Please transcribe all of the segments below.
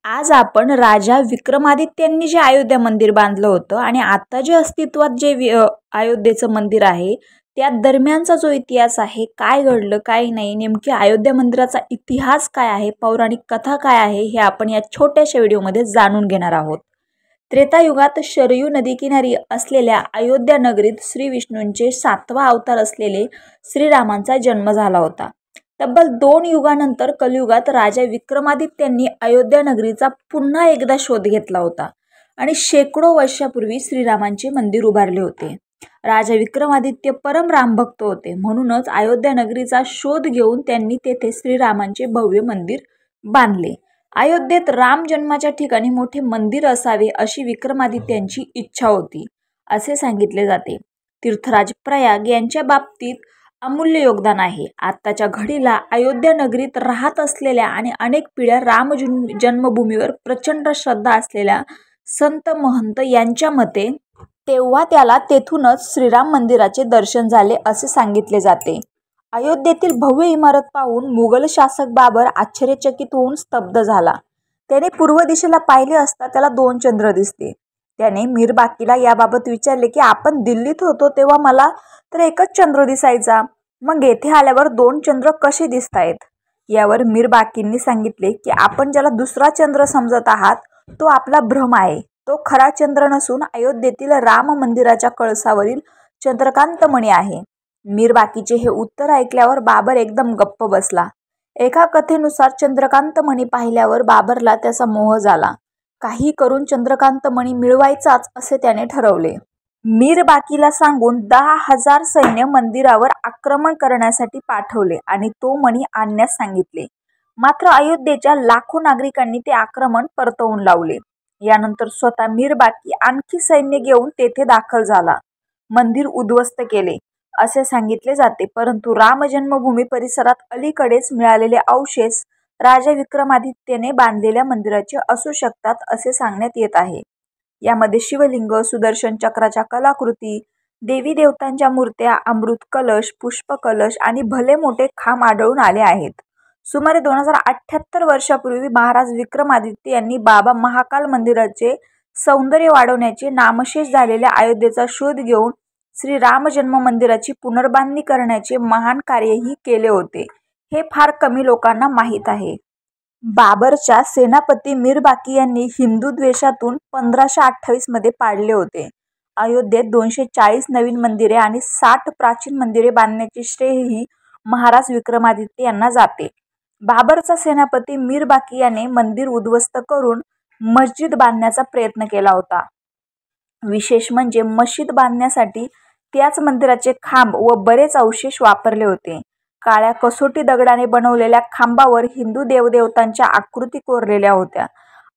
आज आपण राजा विक्रमादित्यांनी जे अयोध्या मंदिर बांधलं होतं आणि आता जे अस्तित्वात जे अयोध्येचं मंदिर आहे त्या दरम्यानचा जो इतिहास आहे, काय घडलं काय नाही, नेमकी अयोध्या मंदिराचा इतिहास काय आहे, पौराणिक कथा काय आहे, हे आपण या छोट्याशा व्हिडिओमध्ये जाणून घेणार आहोत। त्रेतायुगात शरयू नदीकिनारी असलेल्या अयोध्या नगरीत श्री विष्णूंचे 7वा अवतार असलेले श्रीरामांचा जन्म झाला होता। तब्बल 2 युगानंतर कलियुगात राजा विक्रमादित्यांनी अयोध्या नगरीचा पुन्हा एकदा शोध घेतला होता आणि शेकडो वर्षापूर्वी श्रीरामांचे मंदिर उभारले होते। राजा विक्रमादित्य परम रामभक्त होते, म्हणूनच अयोध्या नगरीचा शोध घेऊन त्यांनी तेथे श्रीरामांचे भव्य मंदिर बांधले। अयोध्येत राम जन्माच्या ठिकाणी मोठे मंदिर असावे अशी विक्रमादित्यांची इच्छा होती असे सांगितले जाते। तीर्थराज प्रयाग यांच्या बाबतीत अमूल्य योगदान आहे। आताच्या घडीला अयोध्या नगरीत राहत असलेल्या आणि अनेक पिढ्या राम जन्मभूमीवर प्रचंड श्रद्धा असलेल्या संत महंत यांच्या मते तेव्हा त्याला तेथूनच श्रीराम मंदिराचे दर्शन झाले असे सांगितले जाते। अयोध्येतील भव्य इमारत पाहून मुघल शासक बाबर आश्चर्यचकित होऊन स्तब्ध झाला। त्याने पूर्व दिशेला पाहिले असता त्याला 2 चंद्र दिसले। त्याने मीर बाकीला याबाबत विचारले की आपण दिल्लीत होतो तेव्हा मला तर एकच चंद्र दिसायचा, मग येथे आल्यावर 2 चंद्र कसे दिसतायत? यावर मीर बाकींनी सांगितले की आपण ज्याला दुसरा चंद्र समजत आहात तो आपला भ्रम आहे, तो खरा चंद्र नसून अयोध्येतील राम मंदिराच्या कळसावरील चंद्रकांत मणी आहे। मीर बाकीचे हे उत्तर ऐकल्यावर बाबर एकदम गप्प बसला। एका कथेनुसार चंद्रकांत मणी पाहिल्यावर बाबरला त्याचा मोह झाला। काही करून चंद्रकांत मणी मिळवायचाच असे त्याने ठरवले। मीर बाकीला सांगून 10,000 सैन्य मंदिरावर आक्रमण करण्यासाठी पाठवले आणि तो मणी आणण्यास सांगितले। मात्र अयोध्येच्या लाखो नागरिकांनी ते आक्रमण परतवून लावले। यानंतर स्वतः मीर बाकी आणखी सैन्य घेऊन तेथे दाखल झाला, मंदिर उद्ध्वस्त केले असे सांगितले जाते। परंतु राम जन्मभूमी परिसरात अलीकडेच मिळालेले अवशेष राजा विक्रमादित्यने बांधलेल्या मंदिराचे असू शकतात असे सांगण्यात येत आहे। यामध्ये शिवलिंग, सुदर्शन चक्राच्या कलाकृती, देवी देवतांच्या मूर्त्या, अमृत कलश, पुष्प कलश आणि भले मोठे खांब आढळून आले आहेत। सुमारे 2078 वर्षापूर्वी महाराज विक्रमादित्य यांनी बाबा महाकाल मंदिराचे सौंदर्य वाढवण्याचे नामशेष झालेल्या अयोध्येचा शोध घेऊन श्री राम जन्म मंदिराची पुनर्बांधणी करण्याचे महान कार्यही केले होते, हे फार कमी लोकांना माहीत आहे। बाबरच्या सेनापती मीर बाकी यांनी हिंदू द्वेषातून 1528 मध्ये पाडले होते। अयोध्येत 240 नवीन मंदिरे आणि 60 प्राचीन मंदिरे बांधण्याचे श्रेयही महाराज विक्रमादित्य यांना जाते। बाबरचा सेनापती मीर बाकी याने मंदिर उद्ध्वस्त करून मस्जिद बांधण्याचा प्रयत्न केला होता। विशेष म्हणजे मशीद बांधण्यासाठी त्याच मंदिराचे खांब व बरेच अवशेष वापरले होते। काळ्या कसोटी दगडाने बनवलेल्या खांबावर हिंदू देवदेवतांच्या आकृती कोरलेल्या होत्या।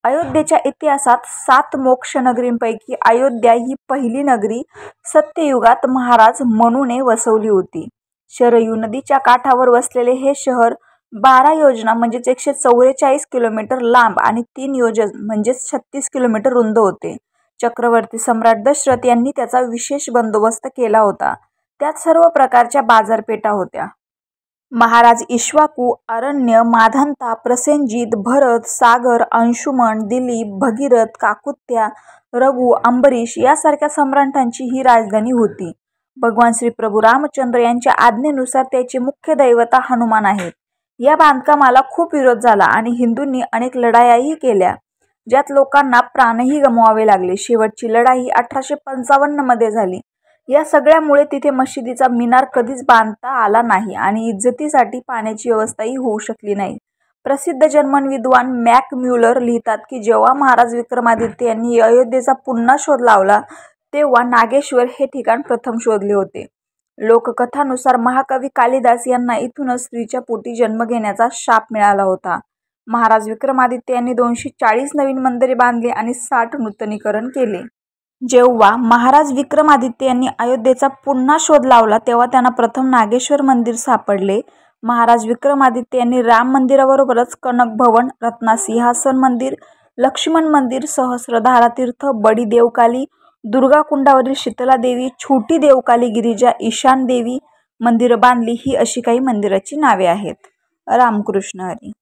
अयोध्येच्या इतिहासात 7 मोक्ष नगरींपैकी अयोध्या ही पहिली नगरी सत्ययुगात महाराज मनूने वसवली होती। शरयू नदीच्या काठावर वसलेले हे शहर 12 योजना म्हणजेच 144 किलोमीटर लांब आणि 3 योजन म्हणजेच 36 किलोमीटर रुंद होते। चक्रवर्ती सम्राट दशरथ यांनी त्याचा विशेष बंदोबस्त केला होता। त्यात सर्व प्रकारच्या बाजारपेठा होत्या। महाराज इक्ष्वाकू, अरण्य, माधंता, प्रसेनजीत, भरत, सागर, अंशुमन, दिलीप, भगीरथ, काकुत्या, रघु, अंबरीश यासारख्या सम्राटांची ही राजधानी होती। भगवान श्री प्रभू रामचंद्र यांच्या आज्ञेनुसार त्याचे मुख्य दैवता हनुमान आहेत। या बांधकामाला खूप विरोध झाला आणि हिंदूंनी अनेक लढायाही केल्या, ज्यात लोकांना प्राणही गमवावे लागले। शेवटची लढाई 1855 मध्ये झाली। या सगळ्यामुळे तिथे मशिदीचा मिनार कधीच बांधता आला नाही आणि इज्जतीसाठी पाण्याची व्यवस्थाही होऊ शकली नाही। प्रसिद्ध जर्मन विद्वान मॅक म्युलर लिहितात की जेव्हा महाराज विक्रमादित्य यांनी अयोध्येचा पुन्हा शोध लावला तेव्हा नागेश्वर हे ठिकाण प्रथम शोधले होते। लोककथानुसार महाकवी कालिदास यांना इथूनच स्त्रीच्या पोटी जन्म घेण्याचा शाप मिळाला होता। महाराज विक्रमादित्य यांनी 240 नवीन मंदिरे बांधली आणि 60 नूतनीकरण केले। जेव्हा महाराज विक्रमादित्य यांनी अयोध्येचा पुन्हा शोध लावला तेव्हा त्यांना प्रथम नागेश्वर मंदिर सापडले। महाराज विक्रमादित्य यांनी राम मंदिराबरोबरच कनक भवन, रत्नसिंहासन मंदिर, लक्ष्मण मंदिर, सहस्त्रधारा तीर्थ, बडी देवकाली, दुर्गा कुंडावरील शीतला देवी, छोटी देवकाली, गिरिजा, ईशान देवी मंदिरं बांधली। ही अशी काही मंदिराची नावे आहेत। रामकृष्ण हरी।